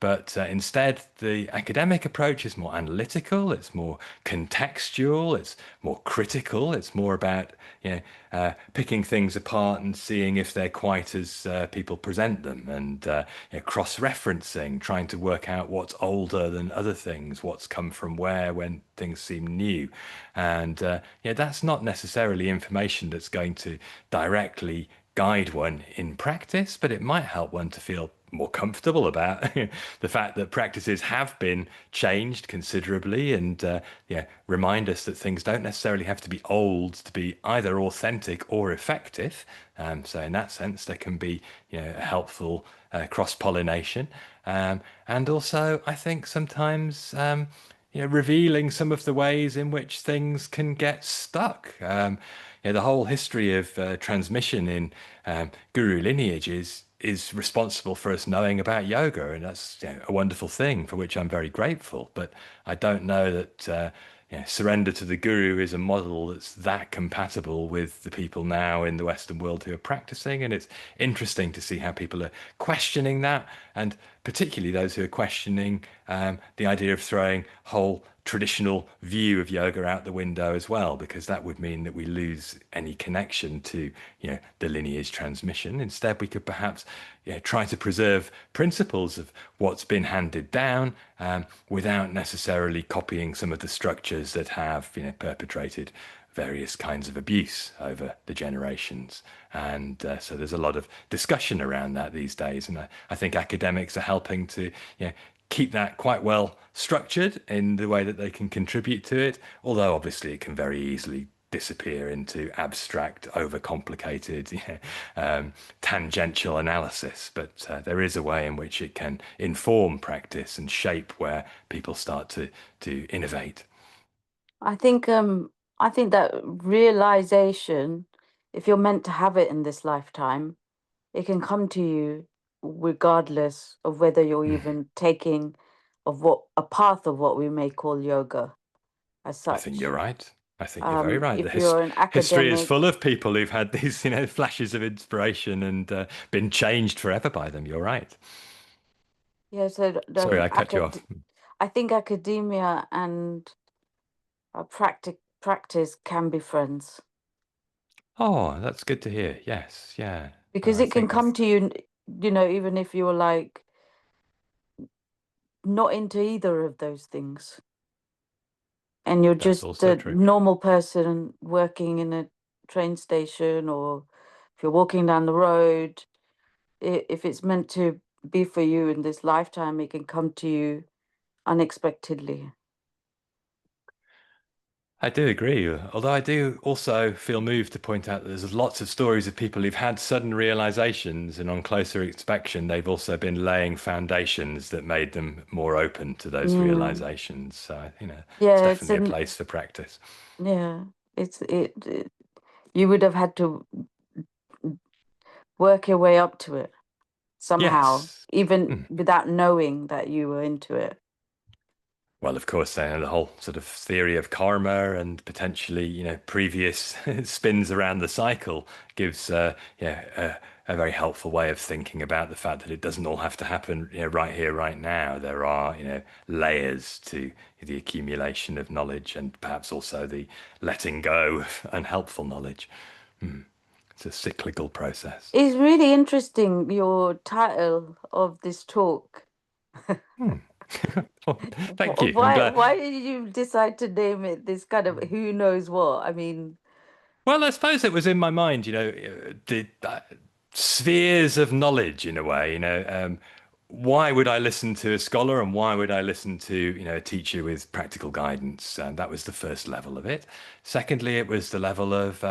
But instead, the academic approach is more analytical, it's more contextual, it's more critical, it's more about picking things apart and seeing if they're quite as people present them, and cross-referencing, trying to work out what's older than other things, what's come from where when things seem new. And that's not necessarily information that's going to directly guide one in practice, but it might help one to feel more comfortable about the fact that practices have been changed considerably, and remind us that things don't necessarily have to be old to be either authentic or effective. So in that sense, there can be a helpful cross-pollination, and also I think sometimes revealing some of the ways in which things can get stuck. The whole history of transmission in guru lineage is responsible for us knowing about yoga, and that's a wonderful thing for which I'm very grateful. But I don't know that surrender to the guru is a model that's that compatible with the people now in the Western world who are practicing. And it's interesting to see how people are questioning that, and particularly those who are questioning the idea of throwing whole traditional view of yoga out the window as well, because that would mean that we lose any connection to the lineage transmission. Instead, we could perhaps try to preserve principles of what's been handed down without necessarily copying some of the structures that have perpetrated various kinds of abuse over the generations. And so there's a lot of discussion around that these days. And I think academics are helping to, keep that quite well structured in the way that they can contribute to it, although obviously it can very easily disappear into abstract, overcomplicated, tangential analysis. But there is a way in which it can inform practice and shape where people start to innovate. I think that realization, if you're meant to have it in this lifetime, it can come to you regardless of whether you're even taking a path of what we may call yoga as I think you're such. right. I think you're very right. The If you're an history is academic, full of people who've had these, flashes of inspiration and been changed forever by them. You're right. yeah, so Sorry, I cut you off. I think academia and practice can be friends. Oh, that's good to hear. Yes, yeah. Because I it can think come to you, even if you're like not into either of those things. And you're that's just also a true. normal person working in a train station, or if you're walking down the road, if it's meant to be for you in this lifetime, it can come to you unexpectedly. I do agree, although I do also feel moved to point out that there's lots of stories of people who've had sudden realizations, and on closer inspection, they've also been laying foundations that made them more open to those Mm. realizations. So, it's Yeah, definitely a place for practice. it you would have had to work your way up to it somehow, Yes. even without knowing that you were into it. Well, of course, the whole sort of theory of karma and potentially, previous spins around the cycle gives, a very helpful way of thinking about the fact that it doesn't all have to happen, right here, right now. There are, layers to the accumulation of knowledge and perhaps also the letting go of unhelpful knowledge. It's a cyclical process. It's really interesting, your title of this talk. Well, thank you. I'm glad. Why did you decide to name it this kind of who knows what? I mean, Well, I suppose it was in my mind, the spheres of knowledge in a way, why would I listen to a scholar and why would I listen to, a teacher with practical guidance? And that was the first level of it. Secondly, it was the level of,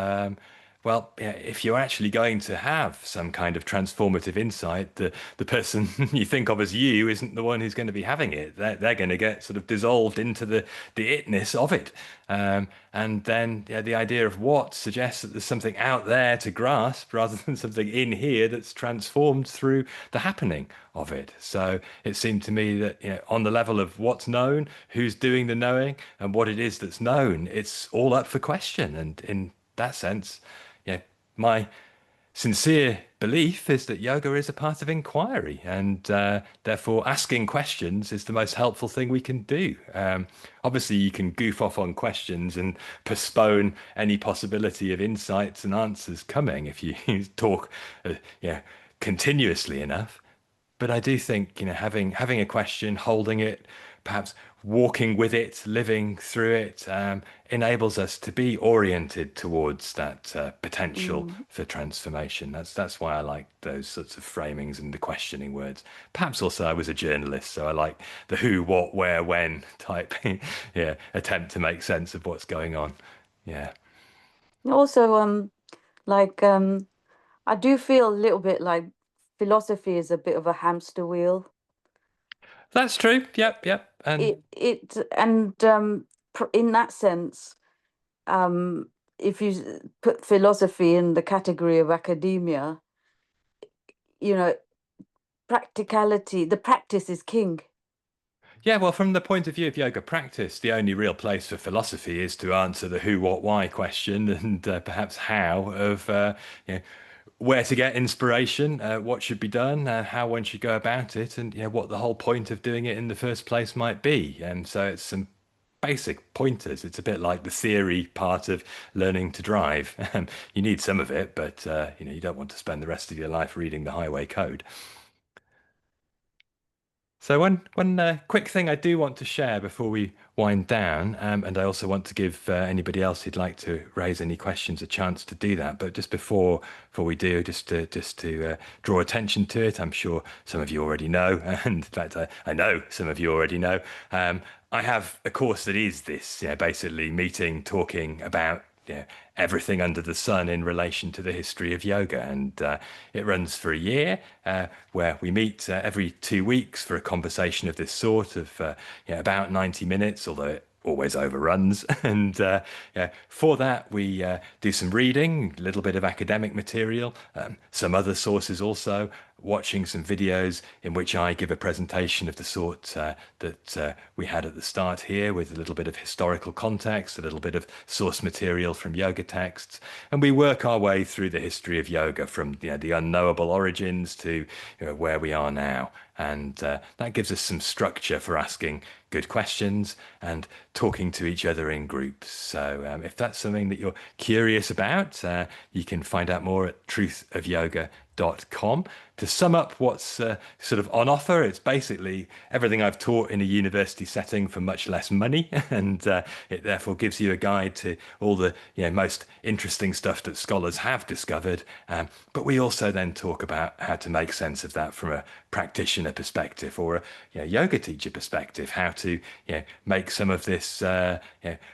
well, if you're actually going to have some kind of transformative insight, the person you think of as you isn't the one who's going to be having it. They're going to get sort of dissolved into the itness of it. And then the idea of what suggests that there's something out there to grasp rather than something in here that's transformed through the happening of it. So it seemed to me that, on the level of what's known, who's doing the knowing, and what it is that's known, it's all up for question. And in that sense, my sincere belief is that yoga is a part of inquiry, and therefore asking questions is the most helpful thing we can do. Obviously, you can goof off on questions and postpone any possibility of insights and answers coming if you talk, continuously enough. But I do think, having a question, holding it, perhaps walking with it, living through it, enables us to be oriented towards that potential for transformation. That's why I like those sorts of framings and the questioning words. Perhaps also I was a journalist, so I like the who, what, where, when type, attempt to make sense of what's going on. Yeah. also, I do feel a little bit like philosophy is a bit of a hamster wheel. That's true. Yep, yep. And In that sense, if you put philosophy in the category of academia, you know, the practice is king. yeah, well, from the point of view of yoga practice, the only real place for philosophy is to answer the who, what, why question and perhaps how of where to get inspiration, what should be done, how one should go about it, and what the whole point of doing it in the first place might be. And so it's some basic pointers. It's a bit like the theory part of learning to drive. You need some of it, but you don't want to spend the rest of your life reading the highway code. So one quick thing I do want to share before we wind down, and I also want to give anybody else who'd like to raise any questions a chance to do that. But just before we do, just to draw attention to it, I'm sure some of you already know, and in fact I know some of you already know. I have a course that is this, basically meeting, talking about everything under the sun in relation to the history of yoga. And it runs for a year, where we meet every 2 weeks for a conversation of this sort of about 90 minutes, although it always overruns. And for that, we do some reading, a little bit of academic material, some other sources also, watching some videos in which I give a presentation of the sort that we had at the start here, with a little bit of historical context, a little bit of source material from yoga texts, and we work our way through the history of yoga from the unknowable origins to where we are now. And that gives us some structure for asking good questions and talking to each other in groups. So if that's something that you're curious about, you can find out more at truthofyoga.com. To sum up what's sort of on offer, it's basically everything I've taught in a university setting for much less money, and it therefore gives you a guide to all the most interesting stuff that scholars have discovered. But we also then talk about how to make sense of that from a practitioner perspective or a yoga teacher perspective, how to make some of this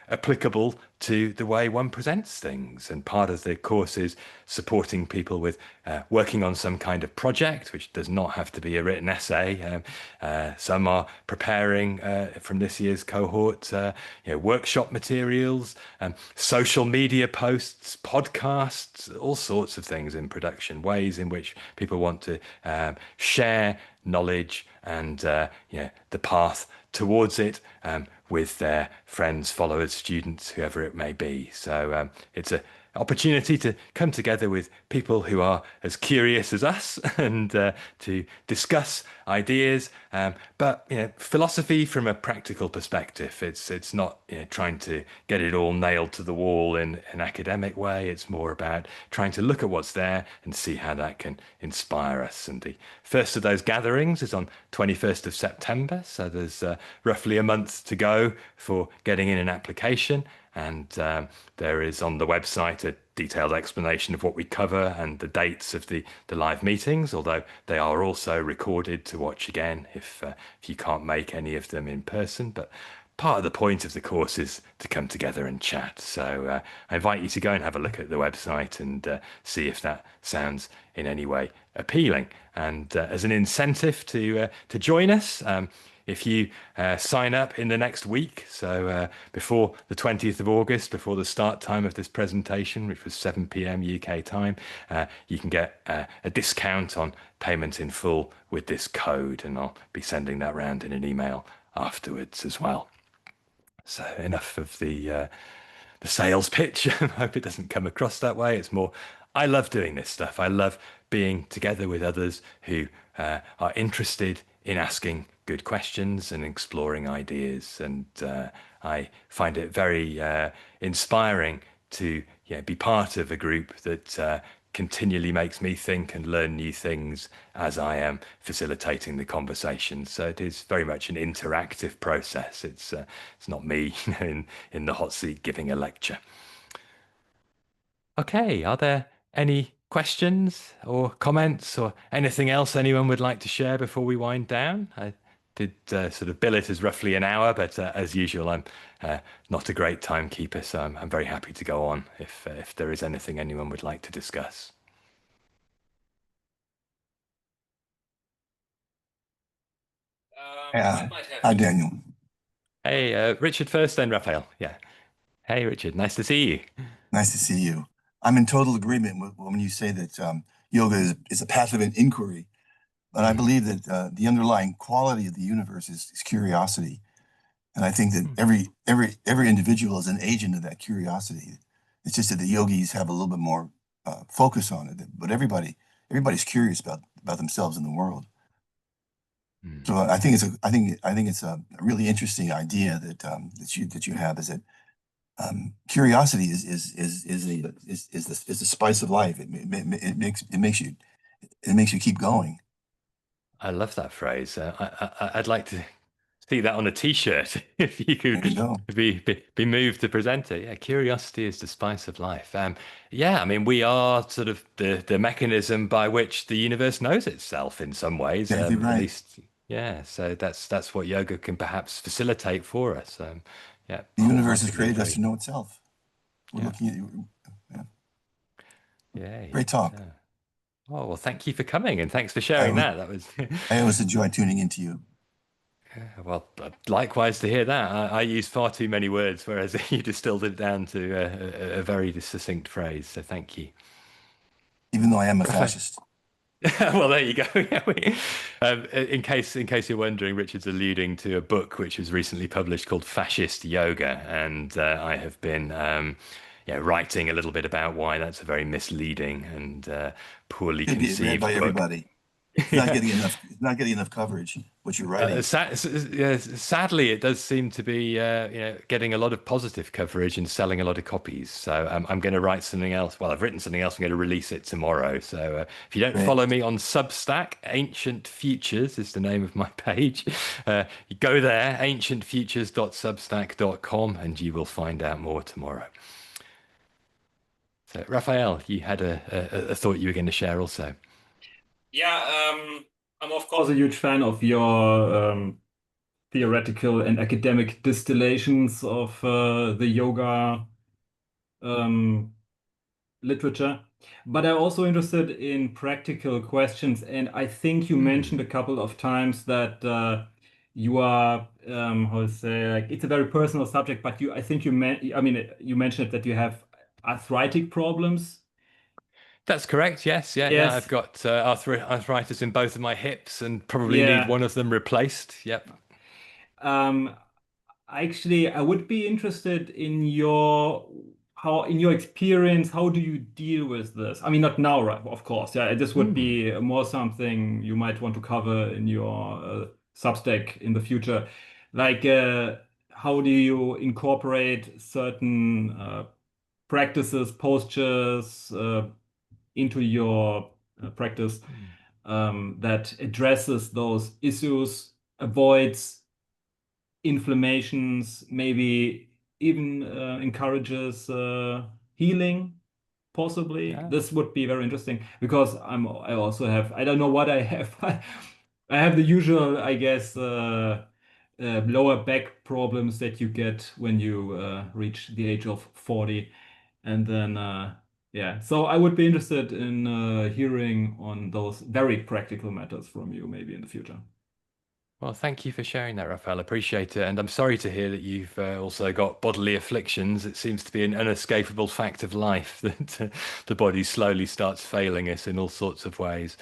applicable to the way one presents things. And part of the course is supporting people with working on some kind of project, which does not have to be a written essay. Some are preparing from this year's cohort workshop materials, social media posts, podcasts, all sorts of things in production, ways in which people want to share knowledge and the path towards it with their friends, followers, students, whoever it may be. So it's an opportunity to come together with people who are as curious as us and to discuss ideas, but philosophy from a practical perspective. It's not trying to get it all nailed to the wall in an academic way. It's more about trying to look at what's there and see how that can inspire us. And the first of those gatherings is on 21st of September, so there's roughly a month to go for getting in an application. And there is on the website a detailed explanation of what we cover and the dates of the live meetings, although they are also recorded to watch again if you can't make any of them in person. But part of the point of the course is to come together and chat. So I invite you to go and have a look at the website and see if that sounds in any way appealing. And as an incentive to join us, if you sign up in the next week, so before the 20th of August, before the start time of this presentation, which was 7 p.m. UK time, you can get a discount on payment in full with this code, and I'll be sending that round in an email afterwards as well. So enough of the sales pitch. I hope it doesn't come across that way. It's more, I love doing this stuff. I love being together with others who are interested in asking good questions and exploring ideas. And I find it very inspiring to be part of a group that continually makes me think and learn new things as I am facilitating the conversation. So it is very much an interactive process. It's not me in the hot seat giving a lecture. Okay, are there any questions or comments or anything else anyone would like to share before we wind down? I did sort of bill it as roughly an hour, but as usual, I'm not a great timekeeper, so I'm very happy to go on if there is anything anyone would like to discuss. Yeah. Hi, Daniel. Hey, Richard first, then Raphael. Yeah. Hey, Richard. Nice to see you. Nice to see you. I'm in total agreement with when you say that yoga is a path of an inquiry, but I believe that the underlying quality of the universe is curiosity, and I think that every individual is an agent of that curiosity. It's just that the yogis have a little bit more focus on it, but everybody's curious about themselves and the world. So I think it's a really interesting idea that you have, is that curiosity is the spice of life. It makes you keep going. I love that phrase. I'd like to see that on a t-shirt if you could There you go. be moved to present it. Yeah, curiosity is the spice of life. Yeah, I mean, we are sort of the mechanism by which the universe knows itself in some ways. Exactly At right. least, yeah. So that's what yoga can perhaps facilitate for us. Yeah, The universe has wholeheartedly created us agree. to know itself. We're Yeah, looking at you. Yeah. yay. Great talk. Yeah. Oh well, thank you for coming and thanks for I, sharing al- that. That was. I always enjoy tuning into you. Well, likewise to hear that. I use far too many words, whereas you distilled it down to a very succinct phrase. So thank you. Even though I am a Raphael. fascist. Well, there you go. Yeah, in case you're wondering, Richard's alluding to a book which was recently published called Fascist Yoga, and I have been yeah, writing a little bit about why that's a very misleading and poorly Should be read conceived by book. everybody. It's not getting enough. It's not getting enough coverage. What you're writing. Yeah, sadly, it does seem to be getting a lot of positive coverage and selling a lot of copies. So I'm going to write something else. Well, I've written something else. I'm going to release it tomorrow. So if you don't Great. follow me on Substack, Ancient Futures is the name of my page. You go there, ancientfutures.substack.com, and you will find out more tomorrow. So, Raphael, you had a thought you were going to share also. Yeah, I'm of course a huge fan of your theoretical and academic distillations of the yoga um, literature. But I'm also interested in practical questions, and I think you mentioned a couple of times that you are how to say, like, it's a very personal subject, but I think you mentioned that you have arthritic problems. That's correct. Yes. Yeah. I've Yes. got arthritis in both of my hips and probably need Yeah. one of them replaced. Yep. Um, Actually, I would be interested in in your experience, how do you deal with this? I mean, not now, right? Of course. Yeah, this would be more something you might want to cover in your Substack in the future. Like, how do you incorporate certain practices, postures into your practice that addresses those issues, avoids inflammations, maybe even encourages healing, possibly. Yeah. This would be very interesting because I also have, I don't know what I have. I have the usual, I guess, lower back problems that you get when you reach the age of 40. And then, yeah, so I would be interested in hearing on those very practical matters from you maybe in the future. Well, thank you for sharing that, Raphael. Appreciate it. And I'm sorry to hear that you've also got bodily afflictions. It seems to be an unescapable fact of life that the body slowly starts failing us in all sorts of ways.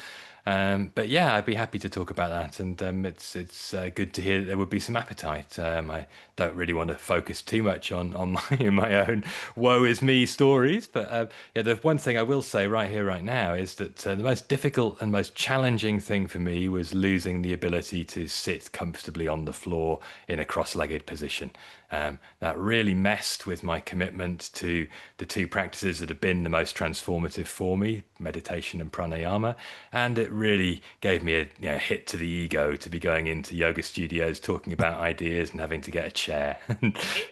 But yeah, I'd be happy to talk about that. And it's good to hear that there would be some appetite. I don't really want to focus too much on my own woe is me stories. But yeah, the one thing I will say right here, right now, is that the most difficult and most challenging thing for me was losing the ability to sit comfortably on the floor in a cross-legged position. That really messed with my commitment to the two practices that have been the most transformative for me, meditation and pranayama. And it really gave me a hit to the ego to be going into yoga studios, talking about ideas and having to get a chair.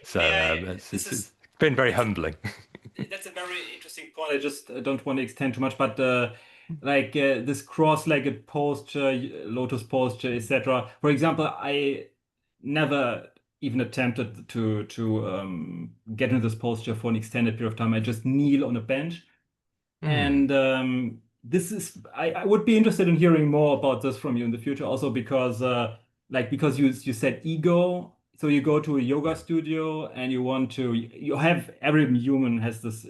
So it's been very humbling. That's a very interesting point. I just don't want to extend too much, but like this cross-legged posture, lotus posture, etc. For example, I never even attempted to get into this posture for an extended period of time. I just kneel on a bench, and this is I would be interested in hearing more about this from you in the future, also because because you said ego. So you go to a yoga studio and you have every human has this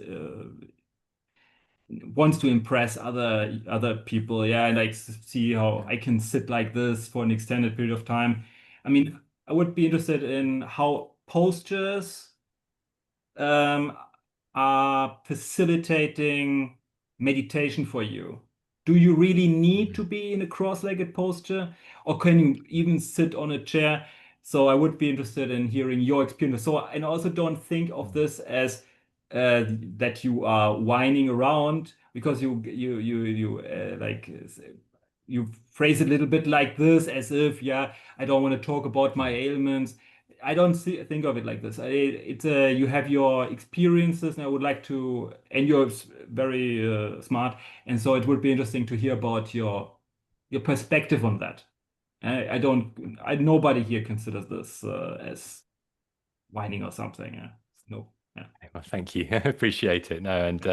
wants to impress other people, yeah, and like see how I can sit like this for an extended period of time. I mean, I would be interested in how postures um, are facilitating meditation for you. Do you really need to be in a cross-legged posture, or can you even sit on a chair? So I would be interested in hearing your experience. So, and also don't think of this as that you are whining around because you like you phrase it a little bit like this, as if, yeah, I don't want to talk about my ailments. I don't think of it like this. It's you have your experiences, and I would like to, and you're very smart, and so it would be interesting to hear about your perspective on that. Nobody here considers this as whining or something. No. Yeah. Well, thank you. I appreciate it. No, and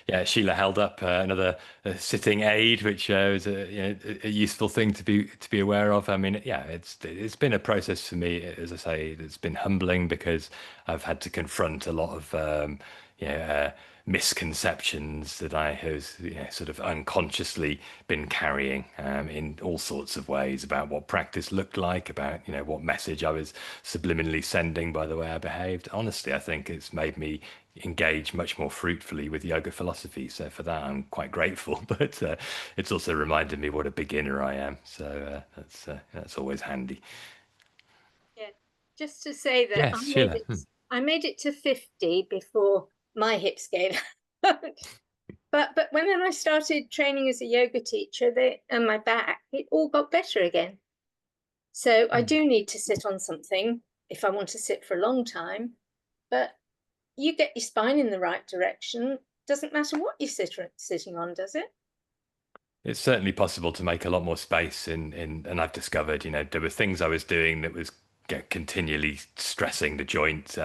yeah, Sheila held up another sitting aid, which was a useful thing to be aware of. I mean, yeah, it's been a process for me. As I say, it's been humbling because I've had to confront a lot of misconceptions that I have sort of unconsciously been carrying in all sorts of ways about what practice looked like, about what message I was subliminally sending by the way I behaved. Honestly, I think it's made me engage much more fruitfully with yoga philosophy. So for that, I'm quite grateful. But it's also reminded me what a beginner I am. So that's always handy. Yeah, just to say that Yes, Sheila. I made it to 50 before my hips gave out. But when I started training as a yoga teacher, and my back, it all got better again. So I do need to sit on something if I want to sit for a long time. But you get your spine in the right direction. Doesn't matter what you're sitting on, does it? It's certainly possible to make a lot more space and I've discovered, there were things I was doing that was continually stressing the joint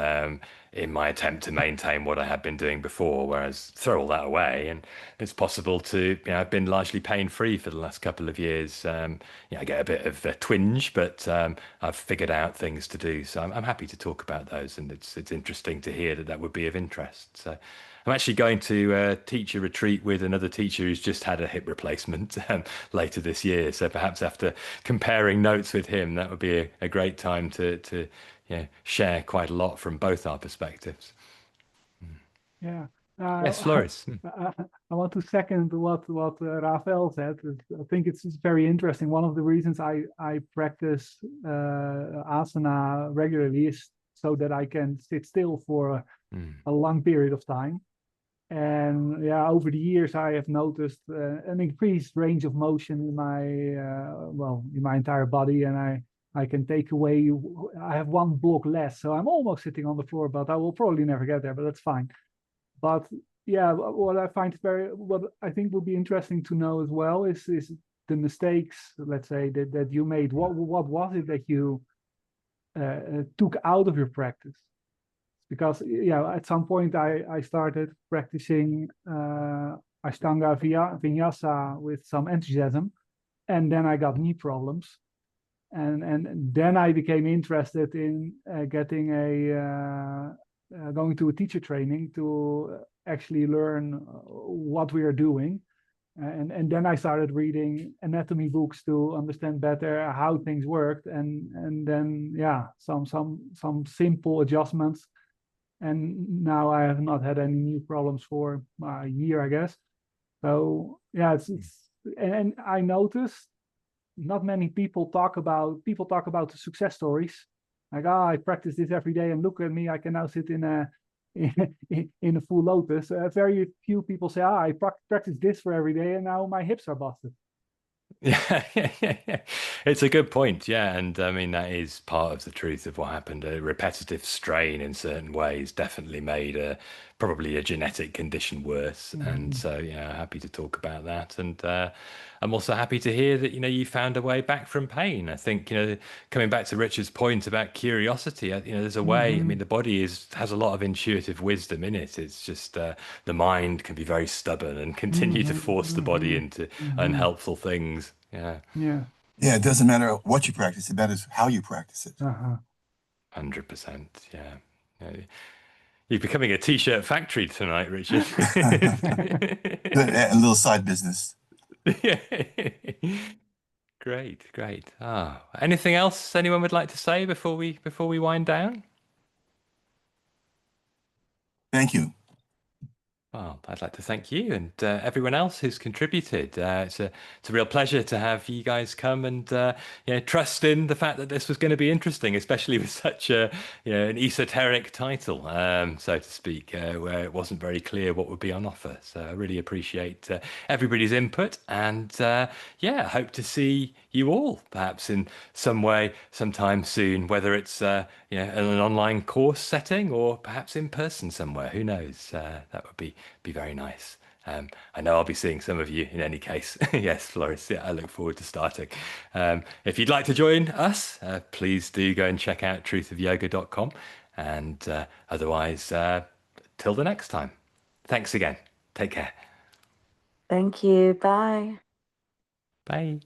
in my attempt to maintain what I had been doing before, whereas throw all that away and it's possible to, I've been largely pain-free for the last couple of years. I get a bit of a twinge, but I've figured out things to do. So I'm happy to talk about those, and it's interesting to hear that would be of interest. So I'm actually going to teach a retreat with another teacher who's just had a hip replacement later this year. So perhaps after comparing notes with him, that would be a great time to share quite a lot from both our perspectives. Yeah. Yes, Floris. I want to second what Rafael said. I think it's very interesting. One of the reasons I practice asana regularly is so that I can sit still for a long period of time. And yeah, over the years, I have noticed an increased range of motion in my entire body, and I can take away. I have one block less, so I'm almost sitting on the floor, but I will probably never get there. But that's fine. But yeah, what I think would be interesting to know as well is the mistakes, let's say, that you made. What was it that you took out of your practice? Because at some point I started practicing Ashtanga Vinyasa with some enthusiasm, and then I got knee problems, and then I became interested in getting going to a teacher training to actually learn what we are doing, and then I started reading anatomy books to understand better how things worked, and then some simple adjustments. And now I have not had any new problems for a year, I guess. So yeah, and I noticed not many people talk about the success stories. Like, I practice this every day, and look at me, I can now sit in a in a full lotus. Very few people say, I practice this for every day, and now my hips are busted. Yeah, it's a good point. Yeah, and I mean that is part of the truth of what happened. A repetitive strain in certain ways definitely made probably a genetic condition worse. And so happy to talk about that. And I'm also happy to hear that you found a way back from pain. I think coming back to Richard's point about curiosity, there's a way. I mean, the body has a lot of intuitive wisdom in it. It's just the mind can be very stubborn and continue to force the body into unhelpful things. Yeah. It doesn't matter what you practice, it matters how you practice it. 100%. Yeah. You're becoming a t-shirt factory tonight, Richard. A little side business. Great. Anything else anyone would like to say before we wind down? Thank you. Well, I'd like to thank you and everyone else who's contributed. It's a real pleasure to have you guys come and trust in the fact that this was going to be interesting, especially with such a an esoteric title, so to speak, where it wasn't very clear what would be on offer. So I really appreciate everybody's input, and I hope to see you all perhaps in some way sometime soon, whether it's in an online course setting or perhaps in person somewhere. Who knows? That would be very nice. I know I'll be seeing some of you in any case. Yes, Floris, yeah, I look forward to starting. If you'd like to join us, please do go and check out truthofyoga.com. And otherwise, till the next time. Thanks again. Take care. Thank you. Bye. Bye.